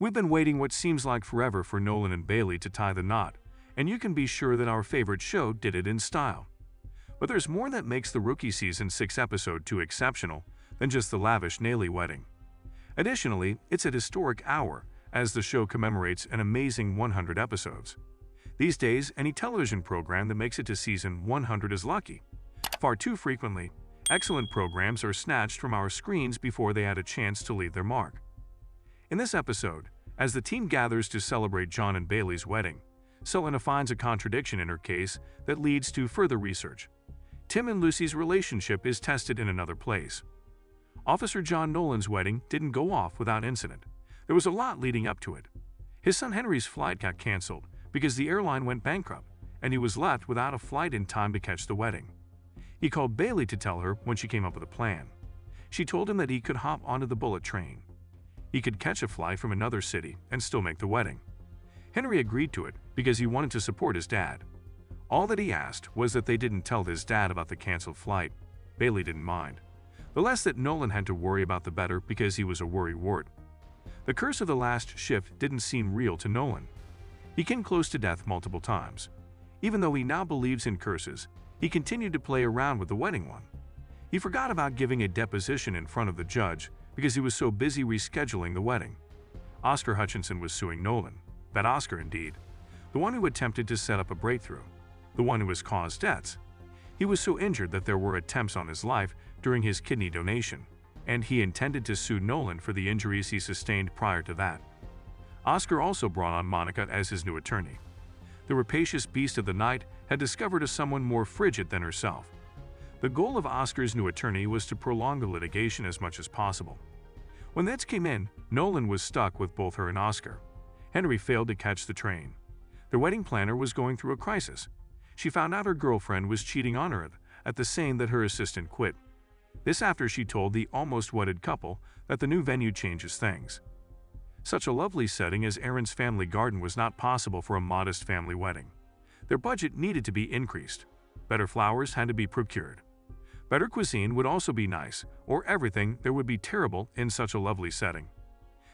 We've been waiting what seems like forever for Nolan and Bailey to tie the knot, and you can be sure that our favorite show did it in style. But there's more that makes the Rookie Season 6 episode 2 exceptional than just the lavish Naley wedding. Additionally, it's a historic hour as the show commemorates an amazing 100 episodes. These days, any television program that makes it to season 100 is lucky. Far too frequently, excellent programs are snatched from our screens before they had a chance to leave their mark. In this episode, as the team gathers to celebrate John and Bailey's wedding, Selena finds a contradiction in her case that leads to further research. Tim and Lucy's relationship is tested in another place. Officer John Nolan's wedding didn't go off without incident. There was a lot leading up to it. His son Henry's flight got canceled because the airline went bankrupt, and he was left without a flight in time to catch the wedding. He called Bailey to tell her when she came up with a plan. She told him that he could hop onto the bullet train. He could catch a flight from another city and still make the wedding. Henry agreed to it because he wanted to support his dad. All that he asked was that they didn't tell his dad about the canceled flight. Bailey didn't mind. The less that Nolan had to worry about, the better, because he was a worrywart. The curse of the last shift didn't seem real to Nolan. He came close to death multiple times. Even though he now believes in curses, he continued to play around with the wedding one. He forgot about giving a deposition in front of the judge because he was so busy rescheduling the wedding. Oscar Hutchinson was suing Nolan. That Oscar, indeed. The one who attempted to set up a breakthrough. The one who has caused deaths. He was so injured that there were attempts on his life during his kidney donation, and he intended to sue Nolan for the injuries he sustained prior to that. Oscar also brought on Monica as his new attorney. The rapacious beast of the night had discovered a someone more frigid than herself. The goal of Oscar's new attorney was to prolong the litigation as much as possible. When Neds came in, Nolan was stuck with both her and Oscar. Henry failed to catch the train. The wedding planner was going through a crisis. She found out her girlfriend was cheating on her at the same that her assistant quit. This after she told the almost wedded couple that the new venue changes things. Such a lovely setting as Aaron's family garden was not possible for a modest family wedding. Their budget needed to be increased. Better flowers had to be procured. Better cuisine would also be nice, or everything there would be terrible in such a lovely setting.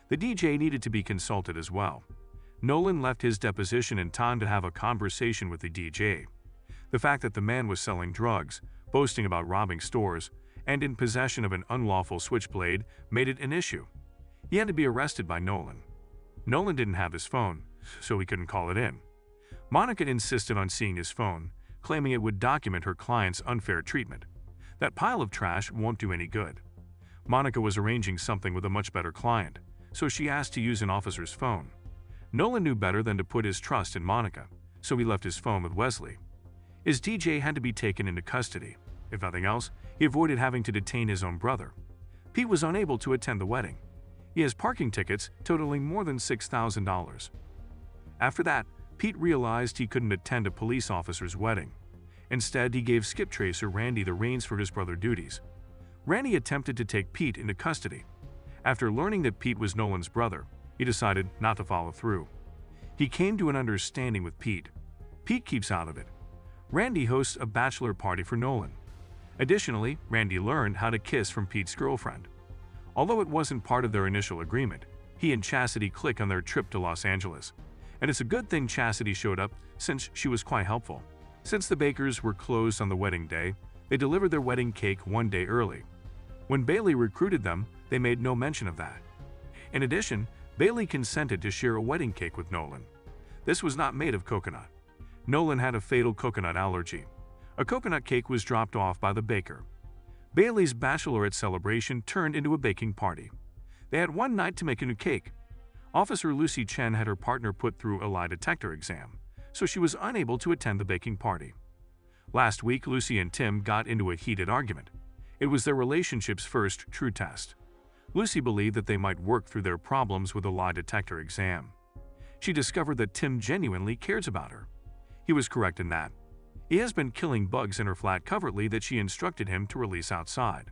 The DJ needed to be consulted as well. Nolan left his deposition in time to have a conversation with the DJ. The fact that the man was selling drugs, boasting about robbing stores, and in possession of an unlawful switchblade made it an issue. He had to be arrested by Nolan. Nolan didn't have his phone, so he couldn't call it in. Monica insisted on seeing his phone, claiming it would document her client's unfair treatment. That pile of trash won't do any good. Monica was arranging something with a much better client, so she asked to use an officer's phone. Nolan knew better than to put his trust in Monica, so he left his phone with Wesley. His DJ had to be taken into custody. If nothing else, he avoided having to detain his own brother. Pete was unable to attend the wedding. He has parking tickets totaling more than $6,000. After that, Pete realized he couldn't attend a police officer's wedding. Instead, he gave skip tracer Randy the reins for his brother duties. Randy attempted to take Pete into custody. After learning that Pete was Nolan's brother, he decided not to follow through. He came to an understanding with Pete. Pete keeps out of it. Randy hosts a bachelor party for Nolan. Additionally, Randy learned how to kiss from Pete's girlfriend. Although it wasn't part of their initial agreement, he and Chastity click on their trip to Los Angeles. And it's a good thing Chastity showed up since she was quite helpful. Since the bakers were closed on the wedding day, they delivered their wedding cake one day early. When Bailey recruited them, they made no mention of that. In addition, Bailey consented to share a wedding cake with Nolan. This was not made of coconut. Nolan had a fatal coconut allergy. A coconut cake was dropped off by the baker. Bailey's bachelorette celebration turned into a baking party. They had one night to make a new cake. Officer Lucy Chen had her partner put through a lie detector exam, so she was unable to attend the baking party. Last week, Lucy and Tim got into a heated argument. It was their relationship's first true test. Lucy believed that they might work through their problems with a lie detector exam. She discovered that Tim genuinely cares about her. He was correct in that. He has been killing bugs in her flat covertly that she instructed him to release outside.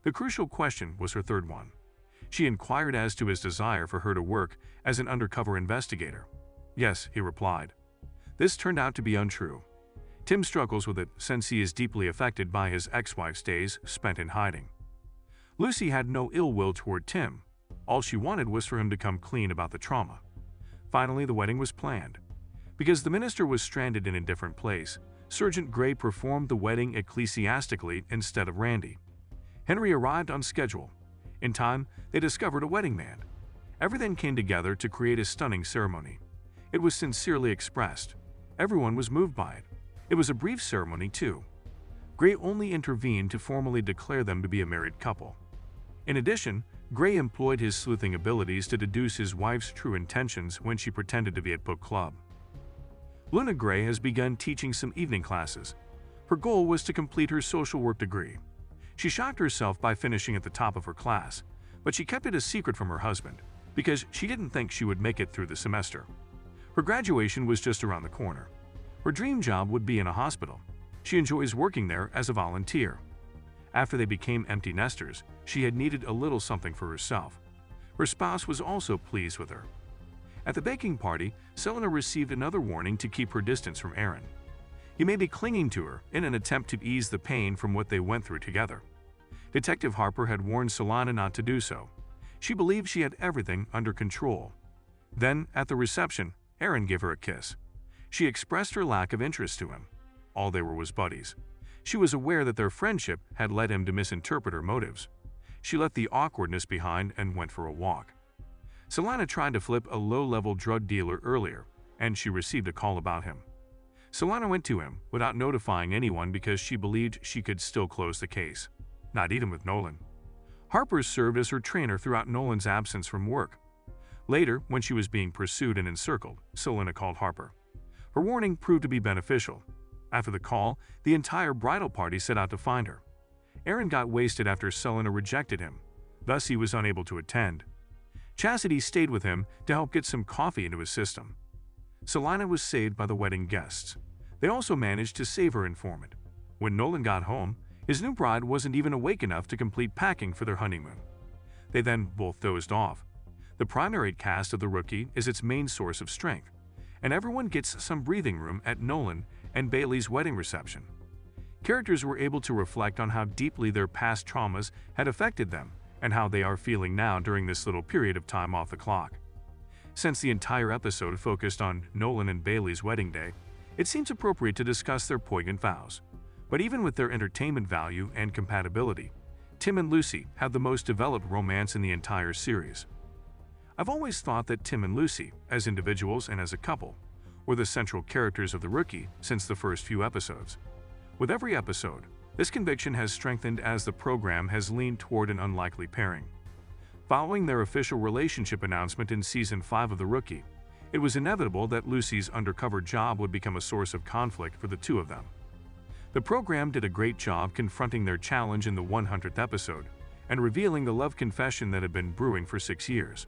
The crucial question was her third one. She inquired as to his desire for her to work as an undercover investigator. Yes, he replied. This turned out to be untrue. Tim struggles with it since he is deeply affected by his ex-wife's days spent in hiding. Lucy had no ill will toward Tim. All she wanted was for him to come clean about the trauma. Finally, the wedding was planned. Because the minister was stranded in a different place, Sergeant Grey performed the wedding ecclesiastically instead of Randy. Henry arrived on schedule. In time, they discovered a wedding band. Everything came together to create a stunning ceremony. It was sincerely expressed. Everyone was moved by it. It was a brief ceremony, too. Grey only intervened to formally declare them to be a married couple. In addition, Grey employed his sleuthing abilities to deduce his wife's true intentions when she pretended to be at book club. Luna Grey has begun teaching some evening classes. Her goal was to complete her social work degree. She shocked herself by finishing at the top of her class, but she kept it a secret from her husband because she didn't think she would make it through the semester. Her graduation was just around the corner. Her dream job would be in a hospital. She enjoys working there as a volunteer. After they became empty nesters, she had needed a little something for herself. Her spouse was also pleased with her. At the baking party, Selena received another warning to keep her distance from Aaron. He may be clinging to her in an attempt to ease the pain from what they went through together. Detective Harper had warned Selena not to do so. She believed she had everything under control. Then, at the reception, Aaron gave her a kiss. She expressed her lack of interest to him. All they were was buddies. She was aware that their friendship had led him to misinterpret her motives. She left the awkwardness behind and went for a walk. Selena tried to flip a low-level drug dealer earlier, and she received a call about him. Selena went to him without notifying anyone because she believed she could still close the case. Not even with Nolan. Harper served as her trainer throughout Nolan's absence from work. Later, when she was being pursued and encircled, Selena called Harper. Her warning proved to be beneficial. After the call, the entire bridal party set out to find her. Aaron got wasted after Selena rejected him. Thus, he was unable to attend. Chastity stayed with him to help get some coffee into his system. Selena was saved by the wedding guests. They also managed to save her informant. When Nolan got home, his new bride wasn't even awake enough to complete packing for their honeymoon. They then both dozed off. The primary cast of The Rookie is its main source of strength, and everyone gets some breathing room at Nolan and Bailey's wedding reception. Characters were able to reflect on how deeply their past traumas had affected them and how they are feeling now during this little period of time off the clock. Since the entire episode focused on Nolan and Bailey's wedding day, it seems appropriate to discuss their poignant vows. But even with their entertainment value and compatibility, Tim and Lucy have the most developed romance in the entire series. I've always thought that Tim and Lucy, as individuals and as a couple, were the central characters of The Rookie since the first few episodes. With every episode, this conviction has strengthened as the program has leaned toward an unlikely pairing. Following their official relationship announcement in Season 5 of The Rookie, it was inevitable that Lucy's undercover job would become a source of conflict for the two of them. The program did a great job confronting their challenge in the 100th episode and revealing the love confession that had been brewing for 6 years.